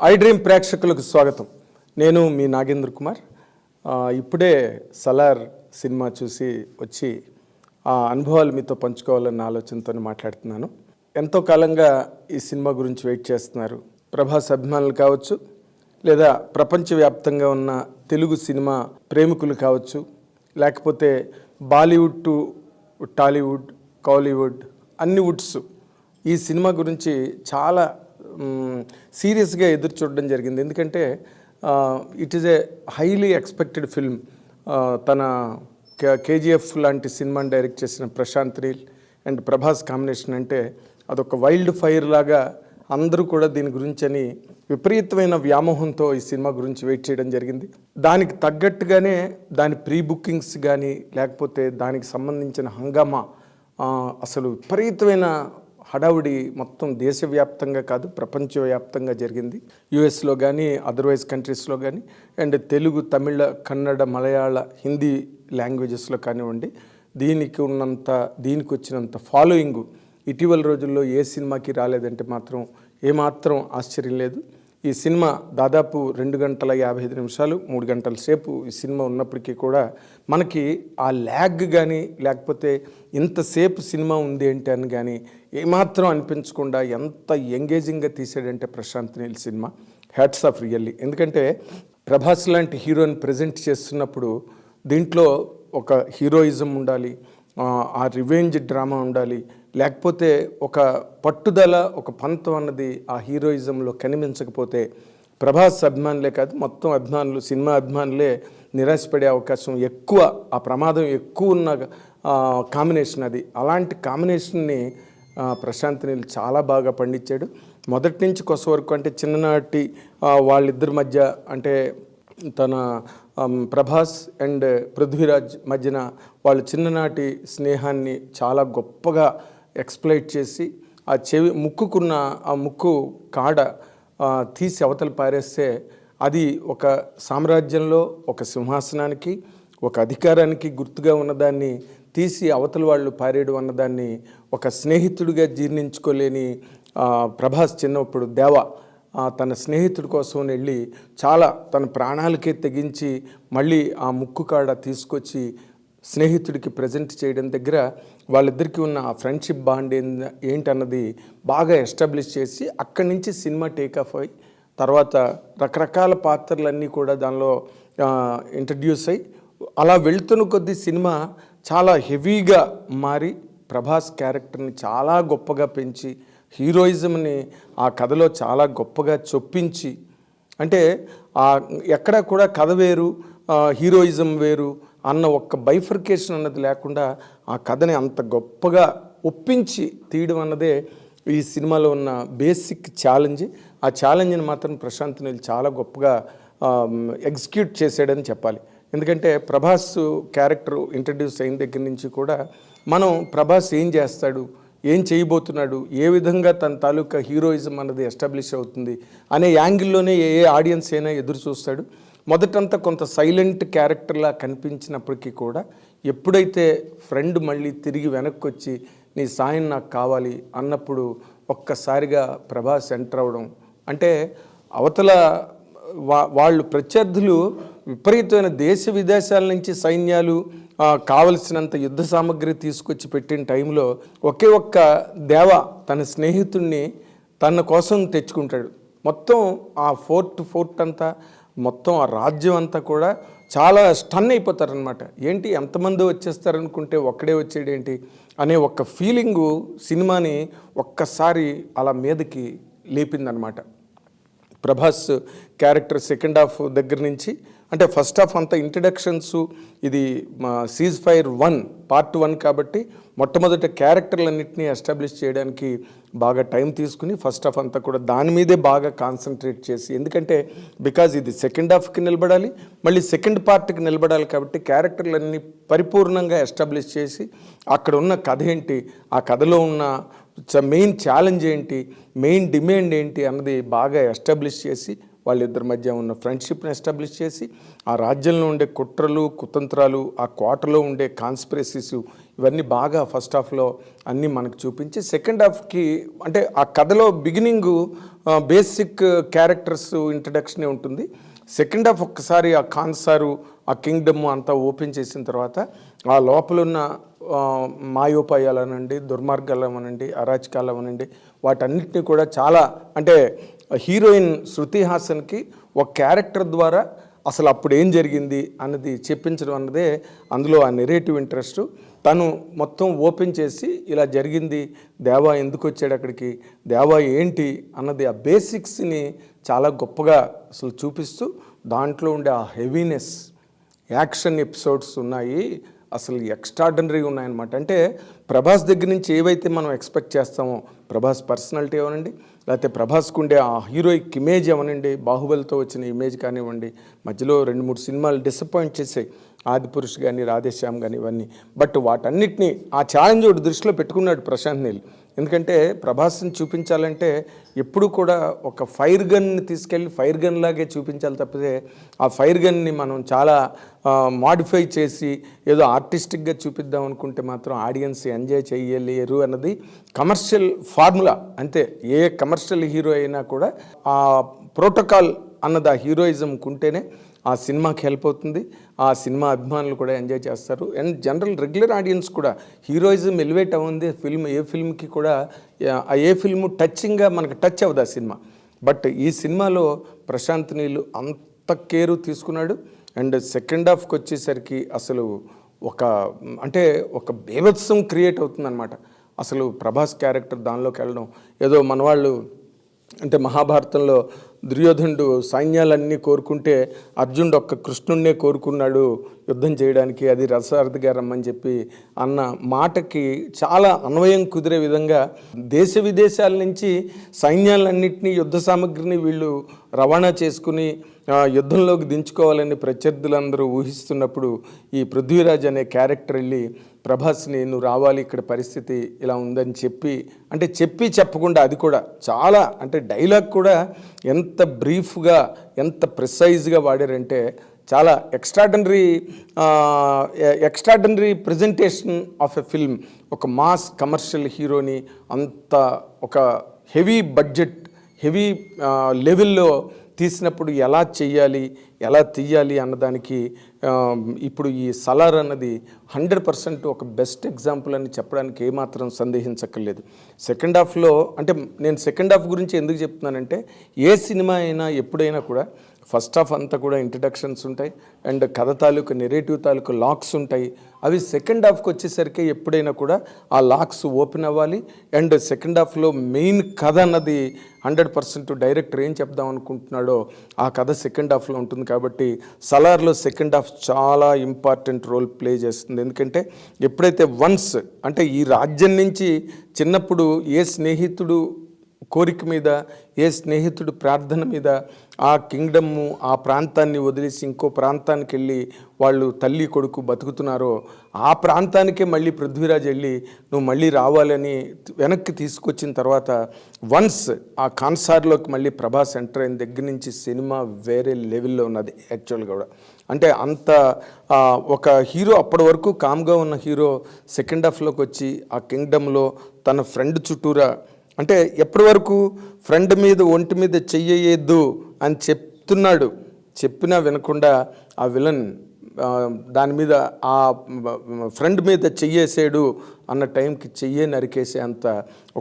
I dream ప్రేక్షకులకు స్వాగతం. నేను మీ నాగేంద్ర కుమార్. ఇప్పుడే సలార్ సినిమా చూసి వచ్చి ఆ అనుభవాలు మీతో పంచుకోవాలన్న ఆలోచనతో మాట్లాడుతున్నాను. ఎంతో కాలంగా ఈ సినిమా గురించి వెయిట్ చేస్తున్నారు. ప్రభాస్ అభిమానులు కావచ్చు, లేదా ప్రపంచవ్యాప్తంగా ఉన్న తెలుగు సినిమా ప్రేమికులు కావచ్చు, లేకపోతే బాలీవుడ్ టు టాలీవుడ్, కాలీవుడ్, అన్ని వుడ్స్ ఈ సినిమా గురించి చాలా సీరియస్గా ఎదురు చూడడం జరిగింది. ఎందుకంటే it is a highly expected film. తన కేజీఎఫ్ లాంటి సినిమాని డైరెక్ట్ చేసిన ప్రశాంత్ నీల్ అండ్ ప్రభాస్ కాంబినేషన్ అంటే అదొక వైల్డ్ ఫైర్ లాగా అందరూ కూడా దీని గురించి అని విపరీతమైన వ్యామోహంతో ఈ సినిమా గురించి వెయిట్ చేయడం జరిగింది. దానికి తగ్గట్టుగానే దాని ప్రీ బుకింగ్స్ కానీ, లేకపోతే దానికి సంబంధించిన హంగామా, అసలు విపరీతమైన హడావుడి మొత్తం దేశవ్యాప్తంగా కాదు, ప్రపంచవ్యాప్తంగా జరిగింది. యుఎస్లో కానీ, అదర్వైజ్ కంట్రీస్లో కానీ, అండ్ తెలుగు, తమిళ, కన్నడ, మలయాళ, హిందీ లాంగ్వేజెస్లో కానివ్వండి, దీనికి వచ్చినంత ఫాలోయింగ్ ఇటీవల రోజుల్లో ఏ సినిమాకి రాలేదంటే మాత్రం ఏమాత్రం ఆశ్చర్యం లేదు. ఈ సినిమా దాదాపు 2 గంటల 55 నిమిషాలు, 3 గంటల సేపు ఈ సినిమా ఉన్నప్పటికీ కూడా మనకి ఆ ల్యాగ్ కానీ, లేకపోతే ఇంతసేపు సినిమా ఉంది ఏంటి అని కానీ ఏమాత్రం అనిపించకుండా ఎంత ఎంగేజింగ్గా తీసాడంటే Prashanth Neel cinema. Hats off really. ఎందుకంటే ప్రభాస్ లాంటి హీరోని ప్రజెంట్ చేస్తున్నప్పుడు దీంట్లో ఒక హీరోయిజం ఉండాలి, ఆ రివెంజ్ డ్రామా ఉండాలి, లేకపోతే ఒక పట్టుదల, ఒక పంతం అన్నది ఆ హీరోయిజంలో కనిపించకపోతే ప్రభాస్ అభిమానులే కాదు, మొత్తం అభిమానులు, సినిమా అభిమానులే నిరాశపడే అవకాశం ఎక్కువ, ఆ ప్రమాదం ఎక్కువ ఉన్న కాంబినేషన్ అది. అలాంటి కాంబినేషన్ని ప్రశాంత్ నీల్ చాలా బాగా పండించాడు. మొదటి నుంచి కొస వరకు, అంటే చిన్ననాటి వాళ్ళిద్దరి మధ్య, అంటే తన ప్రభాస్ అండ్ పృథ్వీరాజ్ మధ్యన వాళ్ళ చిన్ననాటి స్నేహాన్ని చాలా గొప్పగా ఎక్స్ప్లైట్ చేసి, ఆ ముక్కుకున్న ఆ ముక్కు కాడ తీసి అవతల పారేస్తే అది ఒక సామ్రాజ్యంలో ఒక సింహాసనానికి, ఒక అధికారానికి గుర్తుగా ఉన్నదాన్ని తీసి అవతల వాళ్ళు పారేయడం అన్నదాన్ని ఒక స్నేహితుడిగా జీర్ణించుకోలేని ప్రభాస్ చిన్నప్పుడు దేవా తన స్నేహితుడి కోసం వెళ్ళి చాలా తన ప్రాణాలకే తెగించి మళ్ళీ ఆ ముక్కు కాడ తీసుకొచ్చి స్నేహితుడికి ప్రజెంట్ చేయడం దగ్గర వాళ్ళిద్దరికీ ఉన్న ఆ ఫ్రెండ్షిప్ బాండ్ ఏంటన్నది బాగా ఎస్టాబ్లిష్ చేసి అక్కడి నుంచి సినిమా టేకాఫ్ అయ్యి తర్వాత రకరకాల పాత్రలన్నీ కూడా దానిలో ఇంట్రడ్యూస్ అయ్యి అలా వెళ్తున్న కొద్దీ సినిమా చాలా హెవీగా మారి ప్రభాస్ క్యారెక్టర్ని చాలా గొప్పగా పెంచి, హీరోయిజంని ఆ కథలో చాలా గొప్పగా చొప్పించి, అంటే ఎక్కడ కూడా కథ వేరు, హీరోయిజం వేరు అన్న ఒక్క బైఫర్కేషన్ అన్నది లేకుండా ఆ కథని అంత గొప్పగా ఒప్పించి తీయడం అన్నదే ఈ సినిమాలో ఉన్న బేసిక్ ఛాలెంజ్. ఆ ఛాలెంజ్ని మాత్రం ప్రశాంత్ నీల్ చాలా గొప్పగా ఎగ్జిక్యూట్ చేసాడని చెప్పాలి. ఎందుకంటే ప్రభాస్ క్యారెక్టర్ ఇంట్రడ్యూస్ అయిన దగ్గర నుంచి కూడా మనం ప్రభాస్ ఏం చేస్తాడు, ఏం చేయబోతున్నాడు, ఏ విధంగా తన తాలూకా హీరోయిజం అన్నది ఎస్టాబ్లిష్ అవుతుంది అనే యాంగిల్లోనే ఏ ఆడియన్స్ అయినా ఎదురు చూస్తాడు. మొదటంతా కొంత సైలెంట్ క్యారెక్టర్లా కనిపించినప్పటికీ కూడా ఎప్పుడైతే ఫ్రెండ్ మళ్ళీ తిరిగి వెనక్కి వచ్చి నీ సాయం నాకు కావాలి అన్నప్పుడు ఒక్కసారిగా ప్రభాస్ ఎంటర్ అవ్వడం, అంటే అవతల వాళ్ళు ప్రత్యర్థులు విపరీతమైన దేశ విదేశాల నుంచి సైన్యాలు కావలసినంత యుద్ధ సామగ్రి తీసుకొచ్చి పెట్టిన టైంలో ఒకే ఒక్క దేవ తన స్నేహితుడిని తన కోసం తెచ్చుకుంటాడు. మొత్తం ఆ ఫోర్ట్ అంతా, మొత్తం ఆ రాజ్యం అంతా కూడా చాలా స్టన్ అయిపోతారనమాట. ఏంటి ఎంతమంది వచ్చేస్తారనుకుంటే ఒక్కడే వచ్చేడేంటి అనే ఒక్క ఫీలింగు సినిమాని ఒక్కసారి అలా మీదకి లేపిందనమాట. ప్రభాస్ క్యారెక్టర్ సెకండ్ హాఫ్ దగ్గర నుంచి, అంటే ఫస్ట్ హాఫ్ అంతా ఇంట్రడక్షన్స్, ఇది సీజ్ ఫైర్ 1 పార్ట్ 1 కాబట్టి మొట్టమొదటి క్యారెక్టర్లన్నింటినీ ఎస్టాబ్లిష్ చేయడానికి బాగా టైం తీసుకుని ఫస్ట్ హాఫ్ అంతా కూడా దాని మీదే బాగా కాన్సన్ట్రేట్ చేసి, ఎందుకంటే బికాజ్ ఇది సెకండ్ హాఫ్కి నిలబడాలి, మళ్ళీ సెకండ్ పార్ట్కి నిలబడాలి కాబట్టి క్యారెక్టర్లన్నీ పరిపూర్ణంగా ఎస్టాబ్లిష్ చేసి అక్కడ ఉన్న కథ ఏంటి, ఆ కథలో ఉన్న మెయిన్ ఛాలెంజ్ ఏంటి, మెయిన్ డిమాండ్ ఏంటి అన్నది బాగా ఎస్టాబ్లిష్ చేసి వాళ్ళిద్దరి మధ్య ఉన్న ఫ్రెండ్షిప్ని ఎస్టాబ్లిష్ చేసి ఆ రాజ్యంలో ఉండే కుట్రలు కుతంత్రాలు ఆ కోటలో ఉండే కాన్స్పిరసీస్ ఇవన్నీ బాగా ఫస్ట్ హాఫ్లో అన్నీ మనకు చూపించి సెకండ్ హాఫ్కి అంటే ఆ కథలో బిగినింగ్ బేసిక్ క్యారెక్టర్స్ ఇంట్రడక్షనే ఉంటుంది. సెకండ్ హాఫ్ ఒక్కసారి ఆ ఖాన్ సారు ఆ కింగ్డమ్ అంతా ఓపెన్ చేసిన తర్వాత ఆ లోపలున్న మాయోపాయాలు అనండి, దుర్మార్గాలు అనండి, అరాచకాలు అనండి, వాటన్నిటిని కూడా చాలా అంటే హీరోయిన్ శృతి హాసన్కి ఒక క్యారెక్టర్ ద్వారా అసలు అప్పుడు ఏం జరిగింది అన్నది చెప్పించడం అన్నదే అందులో ఆ నెరేటివ్ ఇంట్రెస్ట్. తను మొత్తం ఓపెన్ చేసి ఇలా జరిగింది, దేవా ఎందుకు వచ్చాడు అక్కడికి, దేవా ఏంటి అన్నది ఆ బేసిక్స్ని చాలా గొప్పగా అసలు చూపిస్తూ దాంట్లో ఉండే ఆ హెవీనెస్ యాక్షన్ ఎపిసోడ్స్ ఉన్నాయి, అసలు ఎక్స్ట్రాడినరీగా ఉన్నాయన్నమాట. అంటే ప్రభాస్ దగ్గర నుంచి ఏవైతే మనం ఎక్స్పెక్ట్ చేస్తామో, ప్రభాస్ పర్సనాలిటీ అవనండి, లేకపోతే ప్రభాస్కు ఉండే ఆ హీరోయిక్ ఇమేజ్ అవనండి, బాహుబలితో వచ్చిన ఇమేజ్ కానివ్వండి, మధ్యలో 2-3 సినిమాలు డిసప్పాయింట్ చేసాయి, ఆదిపురుష్ కానీ రాధేశ్యామ్ కానీ ఇవన్నీ. బట్ వాటన్నిటినీ ఆ ఛాలెంజ్ ఒకటి దృష్టిలో పెట్టుకున్నాడు ప్రశాంత్ నీల్. ఎందుకంటే ప్రభాస్ని చూపించాలంటే ఎప్పుడు కూడా ఒక ఫైర్ గన్ని తీసుకెళ్ళి ఫైర్ గన్ లాగే చూపించాలి తప్పితే ఆ ఫైర్ గన్ని మనం చాలా మాడిఫై చేసి ఏదో ఆర్టిస్టిక్గా చూపిద్దాం అనుకుంటే మాత్రం ఆడియన్స్ ఎంజాయ్ చేయలేరు అన్నది కమర్షియల్ ఫార్ములా. అంతే, ఏ కమర్షియల్ హీరో అయినా కూడా ఆ ప్రోటోకాల్ అన్నది ఆ హీరోయిజంకి ఉంటేనే ఆ సినిమాకి హెల్ప్ అవుతుంది, ఆ సినిమా అభిమానులు కూడా ఎంజాయ్ చేస్తారు. అండ్ జనరల్ రెగ్యులర్ ఆడియన్స్ కూడా హీరోయిజం ఎలివేట్ అవుంది ఫిల్మ్, ఏ ఫిల్మ్కి కూడా ఏ ఫిల్మ్ టచ్చింగ్గా మనకు టచ్ అవ్వదు ఆ సినిమా. బట్ ఈ సినిమాలో ప్రశాంత్ నీల్ అంత కేరు తీసుకున్నాడు. అండ్ సెకండ్ హాఫ్కి వచ్చేసరికి అసలు ఒక బీభత్సం క్రియేట్ అవుతుందన్నమాట. అసలు ప్రభాస్ క్యారెక్టర్ దానిలోకి వెళ్ళడం ఏదో మనవాళ్ళు అంటే మహాభారతంలో దుర్యోధనుడు సైన్యాలన్నీ కోరుకుంటే అర్జునుడు ఒక్క కృష్ణుడినే కోరుకున్నాడు యుద్ధం చేయడానికి, అది రససారథిగా రమ్మని చెప్పి అన్న మాటకి చాలా అన్వయం కుదిరే విధంగా దేశ విదేశాల నుంచి సైన్యాలన్నింటినీ యుద్ధ సామగ్రిని వీళ్ళు రవాణా చేసుకుని యుద్ధంలోకి దించుకోవాలని ప్రత్యర్థులందరూ ఊహిస్తున్నప్పుడు ఈ పృథ్వీరాజ్ అనే క్యారెక్టర్ వెళ్ళి ప్రభాస్ని నువ్వు రావాలి, ఇక్కడ పరిస్థితి ఇలా ఉందని చెప్పి చెప్పకుండా అది కూడా చాలా అంటే డైలాగ్ కూడా ఎంత బ్రీఫ్గా ఎంత ప్రిసైజ్గా వాడారంటే చాలా extraordinary presentation of a film. ఒక మాస్ కమర్షియల్ హీరోని అంత ఒక హెవీ బడ్జెట్ హెవీ లెవెల్లో తీసినప్పుడు ఎలా చెయ్యాలి, ఎలా తీయాలి అన్నదానికి ఇప్పుడు ఈ సలార్ అన్నది 100% ఒక బెస్ట్ ఎగ్జాంపుల్ అని చెప్పడానికి ఏమాత్రం సందేహించక్కర్లేదు. సెకండ్ హాఫ్లో అంటే నేను సెకండ్ హాఫ్ గురించి ఎందుకు చెప్తున్నానంటే ఏ సినిమా అయినా ఎప్పుడైనా కూడా ఫస్ట్ హాఫ్ అంతా కూడా ఇంట్రడక్షన్స్ ఉంటాయి అండ్ కథ తాలూకు నెరేటివ్ తాలూకు లాక్స్ ఉంటాయి. అవి సెకండ్ హాఫ్కి వచ్చేసరికి ఎప్పుడైనా కూడా ఆ లాక్స్ ఓపెన్ అవ్వాలి. అండ్ సెకండ్ హాఫ్లో మెయిన్ కథ అన్నది 100% డైరెక్టర్ ఏం చెప్దాం అనుకుంటున్నాడో ఆ కథ సెకండ్ హాఫ్లో ఉంటుంది. కాబట్టి సలార్లో సెకండ్ హాఫ్ చాలా ఇంపార్టెంట్ రోల్ ప్లే చేస్తుంది. ఎందుకంటే ఎప్పుడైతే వన్స్ అంటే ఈ రాజ్యం నుంచి చిన్నప్పుడు ఏ స్నేహితుడు కోరిక మీద ఏ స్నేహితుడు ప్రార్థన మీద ఆ కింగ్డమ్ము ఆ ప్రాంతాన్ని వదిలేసి ఇంకో ప్రాంతానికి వెళ్ళి వాళ్ళు తల్లి కొడుకు బతుకుతున్నారో ఆ ప్రాంతానికే మళ్ళీ పృథ్వీరాజ్ వెళ్ళి నువ్వు మళ్ళీ రావాలని వెనక్కి తీసుకొచ్చిన తర్వాత వన్స్ ఆ కాన్సార్లోకి మళ్ళీ ప్రభాస్ ఎంటర్ అయిన దగ్గర నుంచి సినిమా వేరే లెవెల్లో ఉన్నది యాక్చువల్గా కూడా. అంటే అంత ఒక హీరో అప్పటి వరకు కామ్గా ఉన్న హీరో సెకండ్ హాఫ్లోకి వచ్చి ఆ కింగ్డమ్లో తన ఫ్రెండ్ చుట్టూరా అంటే ఎప్పటి వరకు ఫ్రెండ్ మీద ఒంటి మీద చెయ్యొద్దు అని చెప్తున్నాడు, చెప్పినా వినకుండా ఆ విలన్ దాని మీద ఆ ఫ్రెండ్ మీద చెయ్యేసాడు అన్న టైంకి చెయ్యే నరికేసే అంత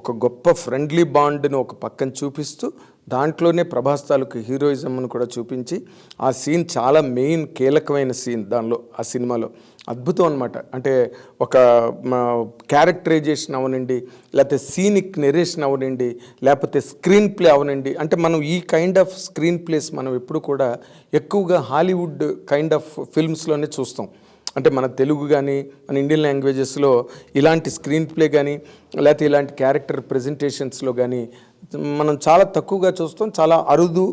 ఒక గొప్ప ఫ్రెండ్లీ బాండ్ని ఒక పక్కన చూపిస్తూ దాంట్లోనే ప్రభాస్ తాలూకు హీరోయిజంను కూడా చూపించి ఆ సీన్ చాలా మెయిన్ కీలకమైన సీన్ దానిలో ఆ సినిమాలో అద్భుతం అనమాట. అంటే ఒక క్యారెక్టరైజేషన్ అవనండి, లేకపోతే సీనిక్ నెరేషన్ అవనండి, లేకపోతే స్క్రీన్ ప్లే అవనండి. అంటే మనం ఈ కైండ్ ఆఫ్ స్క్రీన్ ప్లేస్ మనం ఎప్పుడు కూడా ఎక్కువగా హాలీవుడ్ కైండ్ ఆఫ్ ఫిల్మ్స్లోనే చూస్తాం. అంటే మన తెలుగు కానీ మన ఇండియన్ లాంగ్వేజెస్లో ఇలాంటి స్క్రీన్ ప్లే కానీ లేకపోతే ఇలాంటి క్యారెక్టర్ ప్రజెంటేషన్స్లో కానీ మనం చాలా తక్కువగా చూస్తాం, చాలా అరుదు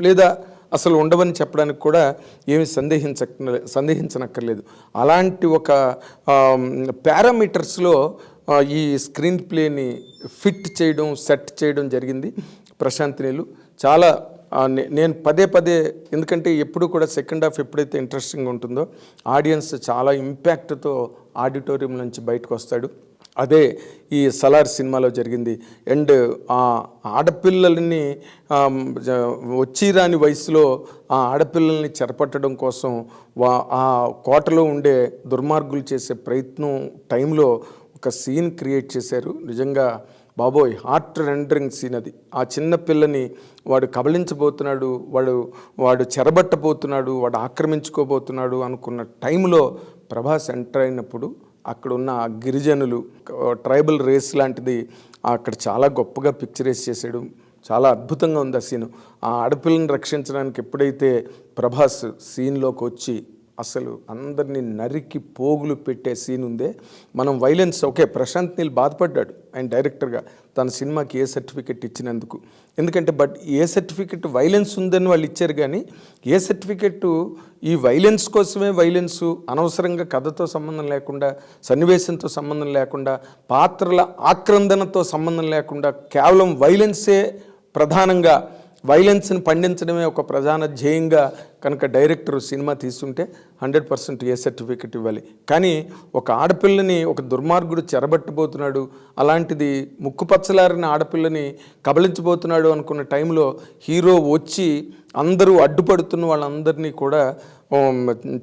లేదా అసలు ఉండవని చెప్పడానికి కూడా ఏమి సందేహించనక్కర్లేదు. అలాంటి ఒక పారామీటర్స్లో ఈ స్క్రీన్ ప్లేని ఫిట్ చేయడం సెట్ చేయడం జరిగింది ప్రశాంత్ నీల్. చాలా నేను పదే పదే, ఎందుకంటే ఎప్పుడు కూడా సెకండ్ హాఫ్ ఎప్పుడైతే ఇంట్రెస్టింగ్ ఉంటుందో ఆడియన్స్ చాలా ఇంపాక్ట్తో ఆడిటోరియం నుంచి బయటకు వస్తాడు. అదే ఈ సలార్ సినిమాలో జరిగింది. అండ్ ఆ ఆడపిల్లల్ని వచ్చిరాని వయసులో ఆ ఆడపిల్లల్ని చెరపట్టడం కోసం ఆ కోటలో ఉండే దుర్మార్గులు చేసే ప్రయత్నం టైంలో ఒక సీన్ క్రియేట్ చేశారు. నిజంగా బాబోయ్, హార్ట్ రెండరింగ్ సీన్ అది. ఆ చిన్న పిల్లని వాడు కబళించబోతున్నాడు, వాడు చెరబట్టబోతున్నాడు, వాడు ఆక్రమించుకోబోతున్నాడు అనుకున్న టైంలో ప్రభాస్ ఎంటర్ అయినప్పుడు అక్కడ ఉన్న ఆ గిరిజనులు, ట్రైబల్ రేస్ లాంటిది అక్కడ చాలా గొప్పగా పిక్చరైజ్ చేశాడు. చాలా అద్భుతంగా ఉంది ఆ సీను. ఆ ఆడపిల్లని రక్షించడానికి ఎప్పుడైతే ప్రభాస్ సీన్లోకి వచ్చి అసలు అందరినీ నరికి పోగులు పెట్టే సీన్ ఉందే. మనం వైలెన్స్, ఓకే, ప్రశాంత్ నీల్ బాధపడ్డాడు ఆయన డైరెక్టర్గా తన సినిమాకి ఏ సర్టిఫికెట్ ఇచ్చినందుకు. ఎందుకంటే బట్ ఏ సర్టిఫికెట్ వైలెన్స్ ఉందని వాళ్ళు ఇచ్చారు, కానీ ఏ సర్టిఫికెట్ ఈ వైలెన్స్ కోసమే, వైలెన్స్ అనవసరంగా కథతో సంబంధం లేకుండా, సన్నివేశంతో సంబంధం లేకుండా, పాత్రల ఆక్రందనతో సంబంధం లేకుండా కేవలం వైలెన్సే ప్రధానంగా, వైలెన్స్ని పండించడమే ఒక ప్రధాన ధ్యేయంగా కనుక డైరెక్టర్ సినిమా తీసుంటే 100% ఏ సర్టిఫికెట్ ఇవ్వాలి. కానీ ఒక ఆడపిల్లని ఒక దుర్మార్గుడు చెరబట్టబోతున్నాడు, అలాంటిది ముక్కుపచ్చలారిన ఆడపిల్లని కబళించబోతున్నాడు అనుకున్న టైంలో హీరో వచ్చి అందరూ అడ్డుపడుతున్న వాళ్ళందరినీ కూడా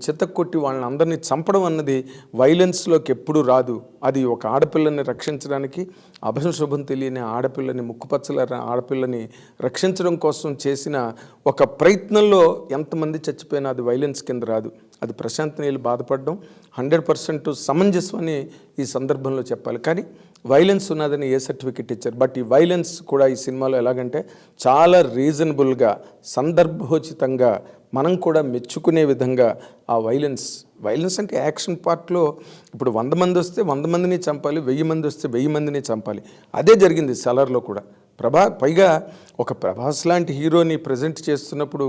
చితక్కొట్టి వాళ్ళని అందరినీ చంపడం అన్నది వైలెన్స్లోకి ఎప్పుడు రాదు. అది ఒక ఆడపిల్లని రక్షించడానికి, అభశుభం తెలియని ఆడపిల్లని, ముక్కుపచ్చలారిన ఆడపిల్లని రక్షించడం కోసం చేసిన ఒక ప్రయత్నంలో ఎంతమంది చచ్చిపోయినా అది వైలెన్స్ కింద రాదు. అది ప్రశాంత్ నీల్ బాధపడడం 100% సమంజసం అని ఈ సందర్భంలో చెప్పాలి. కానీ వైలెన్స్ ఉన్నదని ఏ సర్టిఫికెట్ ఇచ్చారు. బట్ ఈ వైలెన్స్ కూడా ఈ సినిమాలో ఎలాగంటే చాలా రీజనబుల్గా, సందర్భోచితంగా, మనం కూడా మెచ్చుకునే విధంగా ఆ వైలెన్స్ అంటే యాక్షన్ పార్ట్లో ఇప్పుడు 100 మంది వస్తే 100 మందిని చంపాలి, 1000 మంది వస్తే 1000 మందిని చంపాలి. అదే జరిగింది సలార్లో కూడా. పైగా ఒక ప్రభాస్ లాంటి హీరోని ప్రజెంట్ చేస్తున్నప్పుడు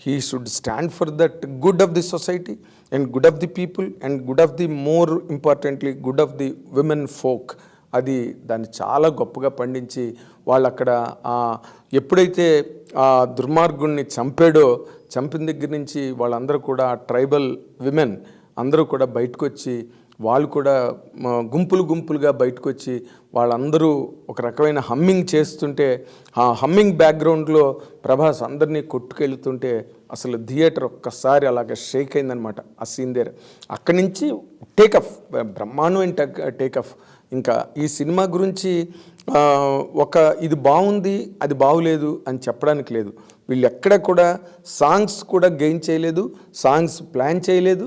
he should stand for that good of the society and good of the people and good of the more importantly good of the women folk. అది దాన్ని చాలా గొప్పగా పండించి వాళ్ళు అక్కడ ఎప్పుడైతే ఆ దుర్మార్గుణ్ణి చంపిన దగ్గర నుంచి వాళ్ళందరూ కూడా ట్రైబల్ విమెన్ అందరూ కూడా బయటకు వచ్చి, వాళ్ళు కూడా గుంపులుగా బయటకు వచ్చి వాళ్ళందరూ ఒక రకమైన హమ్మింగ్ చేస్తుంటే, ఆ హమ్మింగ్ బ్యాక్గ్రౌండ్లో ప్రభాస్ అందరినీ కొట్టుకెళ్తుంటే అసలు థియేటర్ ఒక్కసారి అలాగ షేక్ అయిందనమాట ఆ సీన్ దగ్గర. అక్కడి నుంచి టేకఫ్, బ్రహ్మాండమైన టేకఫ్. ఇంకా ఈ సినిమా గురించి ఇది బాగుంది, అది బాగులేదు అని చెప్పడానికి లేదు. వీళ్ళు ఎక్కడ కూడా సాంగ్స్ కూడా గెయిన్ చేయలేదు, సాంగ్స్ ప్లాన్ చేయలేదు,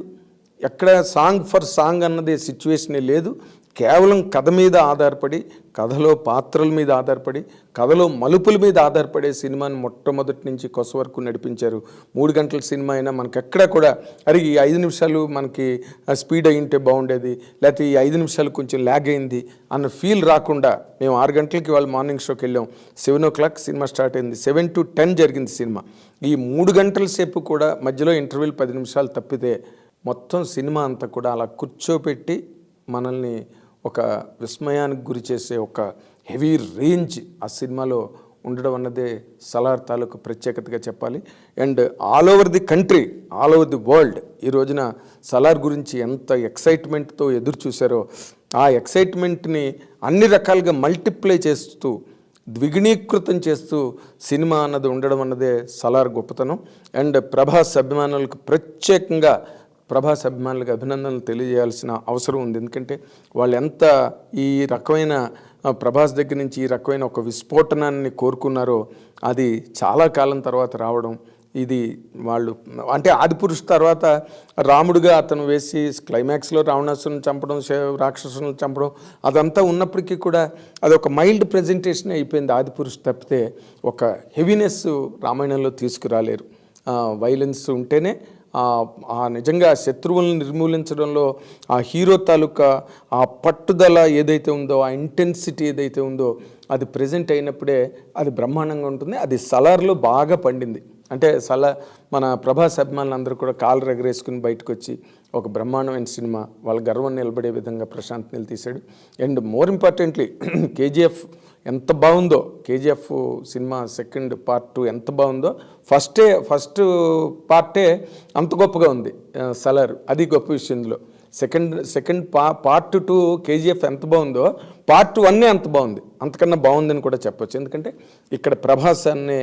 ఎక్కడ సాంగ్ ఫర్ సాంగ్ అన్నది సిచ్యువేషనే లేదు. కేవలం కథ మీద ఆధారపడి, కథలో పాత్రల మీద ఆధారపడి, కథలో మలుపుల మీద ఆధారపడే సినిమాని మొట్టమొదటి నుంచి కొస వరకు నడిపించారు. 3 గంటల సినిమా అయినా మనకి ఎక్కడ కూడా అరే ఈ 5 నిమిషాలు మనకి స్పీడ్ అయ్యింటే బాగుండేది, లేకపోతే ఈ 5 నిమిషాలు కొంచెం ల్యాగ్ అయింది అన్న ఫీల్ రాకుండా, మేము 6 గంటలకి వాళ్ళు మార్నింగ్ షోకి వెళ్ళాం, 7 o'clock సినిమా స్టార్ట్ అయింది, 7 to 10 జరిగింది సినిమా. ఈ 3 గంటల సేపు కూడా మధ్యలో ఇంటర్వ్యూలు 10 నిమిషాలు తప్పితే మొత్తం సినిమా అంతా కూడా అలా కూర్చోపెట్టి మనల్ని ఒక విస్మయానికి గురి చేసే ఒక హెవీ రేంజ్ ఆ సినిమాలో ఉండడం అన్నదే సలార్ తాలూకు ప్రత్యేకతగా చెప్పాలి. And all over the country, all over the world ఈ రోజున సలార్ గురించి ఎంత ఎక్సైట్మెంట్తో ఎదురు చూశారో, ఆ ఎక్సైట్మెంట్ని అన్ని రకాలుగా మల్టిప్లై చేస్తూ, ద్విగుణీకృతం చేస్తూ సినిమా అన్నది ఉండడం అన్నదే సలార్ గొప్పతనం. అండ్ ప్రభాస్ అభిమానులకు ప్రత్యేకంగా ప్రభాస్ అభిమానులకు అభినందనలు తెలియజేయాల్సిన అవసరం ఉంది. ఎందుకంటే వాళ్ళు ఎంత ఈ రకమైన ప్రభాస్ దగ్గర నుంచి ఈ రకమైన ఒక విస్ఫోటనాన్ని కోరుకున్నారో అది చాలా కాలం తర్వాత రావడం, ఇది వాళ్ళు అంటే ఆదిపురుష్ తర్వాత రాముడుగా అతను వేసి క్లైమాక్స్లో రావణాసురుని చంపడం, రాక్షసులను చంపడం అదంతా ఉన్నప్పటికీ కూడా అదొక మైల్డ్ ప్రజెంటేషన్ అయిపోయింది ఆదిపురుష్ తప్పితే ఒక హెవీనెస్ రామాయణంలో తీసుకురాలేరు. వైలెన్స్ ఉంటేనే నిజంగా శత్రువులను నిర్మూలించడంలో ఆ హీరో తాలూకా ఆ పట్టుదల ఏదైతే ఉందో, ఆ ఇంటెన్సిటీ ఏదైతే ఉందో అది ప్రజెంట్ అయినప్పుడే అది బ్రహ్మాండంగా ఉంటుంది. అది సలార్లో బాగా పండింది. అంటే మన ప్రభాస్ అభిమానులందరూ కూడా కాళ్ళు ఎగరేసుకుని బయటకు వచ్చి ఒక బ్రహ్మాండమైన సినిమా వాళ్ళ గర్వం నిలబడే విధంగా ప్రశాంత్ నీల్ తీశాడు. అండ్ మోర్ ఇంపార్టెంట్లీ కేజీఎఫ్ ఎంత బాగుందో కేజీఎఫ్ సినిమా సెకండ్ పార్ట్ 2 ఎంత బాగుందో ఫస్ట్ పార్టే అంత గొప్పగా ఉంది సలార్. అది గొప్ప విషయం ఇందులో. సెకండ్ పార్ట్ 2 కేజీఎఫ్ ఎంత బాగుందో పార్ట్ 1 అంత బాగుంది, అంతకన్నా బాగుందని కూడా చెప్పొచ్చు. ఎందుకంటే ఇక్కడ ప్రభాస్ అనే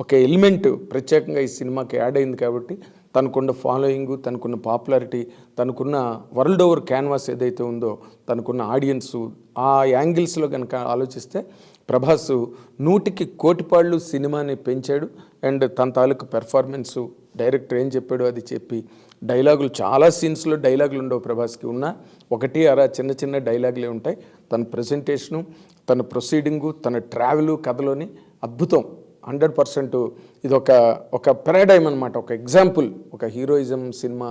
ఒక ఎలిమెంట్ ప్రత్యేకంగా ఈ సినిమాకి యాడ్ అయింది కాబట్టి తనకున్న ఫాలోయింగ్, తనకున్న పాపులారిటీ, తనకున్న వరల్డ్ ఓవర్ క్యాన్వాస్ ఏదైతే ఉందో, తనకున్న ఆడియన్సు, ఆ యాంగిల్స్లో కనుక ఆలోచిస్తే ప్రభాస్ 100కి కోటిపాళ్ళు సినిమాని పెంచాడు. అండ్ తన తాలూకు పెర్ఫార్మెన్సు, డైరెక్టర్ ఏం చెప్పాడో అది చెప్పి, డైలాగులు చాలా సీన్స్లో డైలాగులు ఉండవు ప్రభాస్కి, ఉన్న ఒకటి అరా చిన్న చిన్న డైలాగులే ఉంటాయి. తన ప్రజెంటేషను, తన ప్రొసీడింగు, తన ట్రావెలు కథలోని అద్భుతం. 100% ఇది ఒక పారాడైమ్ అనమాట, ఒక ఎగ్జాంపుల్. ఒక హీరోయిజం సినిమా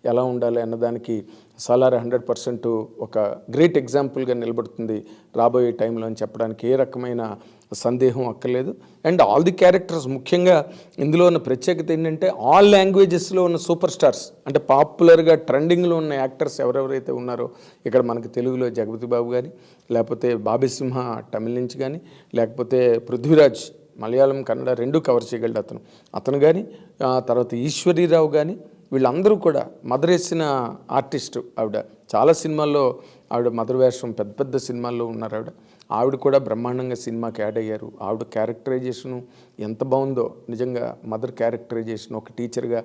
ఎలా ఉండాలి అన్నదానికి సలార్ 100% ఒక గ్రేట్ ఎగ్జాంపుల్గా నిలబడుతుంది రాబోయే టైంలో అని చెప్పడానికి ఏ రకమైన సందేహం అక్కర్లేదు. అండ్ ఆల్ ది క్యారెక్టర్స్, ముఖ్యంగా ఇందులో ఉన్న ప్రత్యేకత ఏంటంటే ఆల్ లాంగ్వేజెస్లో ఉన్న సూపర్ స్టార్స్, అంటే పాపులర్గా ట్రెండింగ్లో ఉన్న యాక్టర్స్ ఎవరెవరైతే ఉన్నారో, ఇక్కడ మనకి తెలుగులో జగపతి బాబు కానీ, లేకపోతే బాబీ సింహ తమిళ నుంచి కానీ, లేకపోతే పృథ్వీరాజ్ మలయాళం కన్నడ 2 కవర్ చేయగలడు అతను కానీ, తర్వాత ఈశ్వరీరావు కానీ, వీళ్ళందరూ కూడా మదర్ వేసిన ఆర్టిస్టు ఆవిడ. చాలా సినిమాల్లో ఆవిడ మదర్ వేషం, పెద్ద పెద్ద సినిమాల్లో ఉన్నారు ఆవిడ కూడా బ్రహ్మాండంగా సినిమాకి యాడ్ అయ్యారు. ఆవిడ క్యారెక్టరైజేషను ఎంత బాగుందో నిజంగా. మదర్ క్యారెక్టరైజేషన్, ఒక టీచర్గా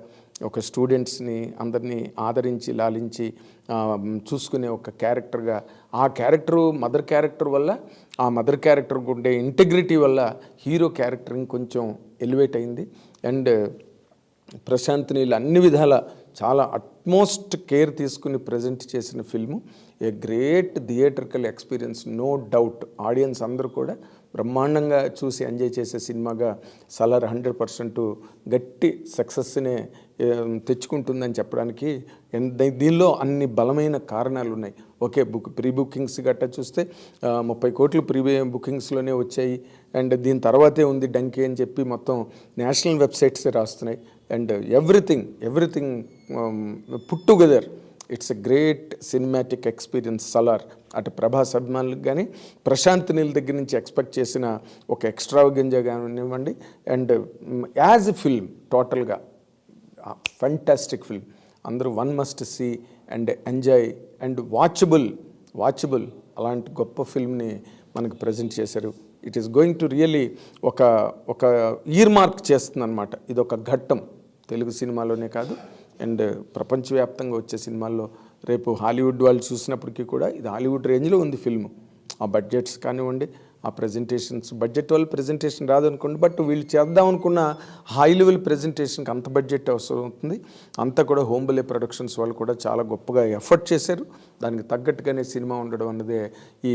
ఒక స్టూడెంట్స్ని అందరినీ ఆదరించి లాలించి చూసుకునే ఒక క్యారెక్టర్గా, ఆ క్యారెక్టరు మదర్ క్యారెక్టర్ వల్ల, ఆ మదర్ క్యారెక్టర్కి ఉండే ఇంటెగ్రిటీ వల్ల హీరో క్యారెక్టర్ ఇంకొంచెం ఎలివేట్ అయింది. అండ్ ప్రశాంత్ నీల్ అన్ని విధాల చాలా అట్మోస్ట్ కేర్ తీసుకుని ప్రజెంట్ చేసిన film. A great theatrical experience, no doubt. Audience అందరూ కూడా బ్రహ్మాండంగా చూసి ఎంజాయ్ చేసే సినిమాగా సలార్ 100% గట్టి సక్సెస్నే తెచ్చుకుంటుందని చెప్పడానికి దీనిలో అన్ని బలమైన కారణాలు ఉన్నాయి. ఓకే, ప్రీ బుకింగ్స్ గట్టా చూస్తే 30 కోట్లు ప్రీ బుకింగ్స్లోనే వచ్చాయి. అండ్ దీని తర్వాతే ఉంది డంకి అని చెప్పి మొత్తం నేషనల్ వెబ్సైట్సే రాస్తున్నాయి. And everything put together it's a great cinematic experience Salaar. అటు ప్రభాస్ అభిమానులకు కానీ, ప్రశాంత్ నీల్ దగ్గర నుంచి ఎక్స్పెక్ట్ చేసిన ఒక ఎక్స్ట్రావగెంజా కానివ్వండి, అండ్ యాజ్ ఎ ఫిల్మ్ టోటల్గా ఫంటాస్టిక్ ఫిల్మ్. అందరూ one must see and enjoy and watchable అలాంటి గొప్ప ఫిల్మ్ని మనకు ప్రజెంట్ చేశారు. It is going to really ఒక ఇయర్ మార్క్ చేస్తుంది అనమాట. ఇది ఒక ఘట్టం తెలుగు సినిమాలోనే కాదు, అండ్ ప్రపంచవ్యాప్తంగా వచ్చే సినిమాల్లో రేపు హాలీవుడ్ వాళ్ళు చూసినప్పటికీ కూడా ఇది హాలీవుడ్ రేంజ్లో ఉంది ఫిల్మ్. ఆ బడ్జెట్స్ కానివ్వండి, ఆ ప్రజెంటేషన్స్, బడ్జెట్ వల్ల ప్రజెంటేషన్ రాదనుకోండి, బట్ వీళ్ళు చేద్దాం అనుకున్న హై లెవెల్ ప్రజెంటేషన్కి అంత బడ్జెట్ అవసరం అవుతుంది. అంతా కూడా హోంబలే ప్రొడక్షన్స్ వాళ్ళు కూడా చాలా గొప్పగా ఎఫర్ట్ చేశారు. దానికి తగ్గట్టుగానే సినిమా ఉండడం అన్నదే ఈ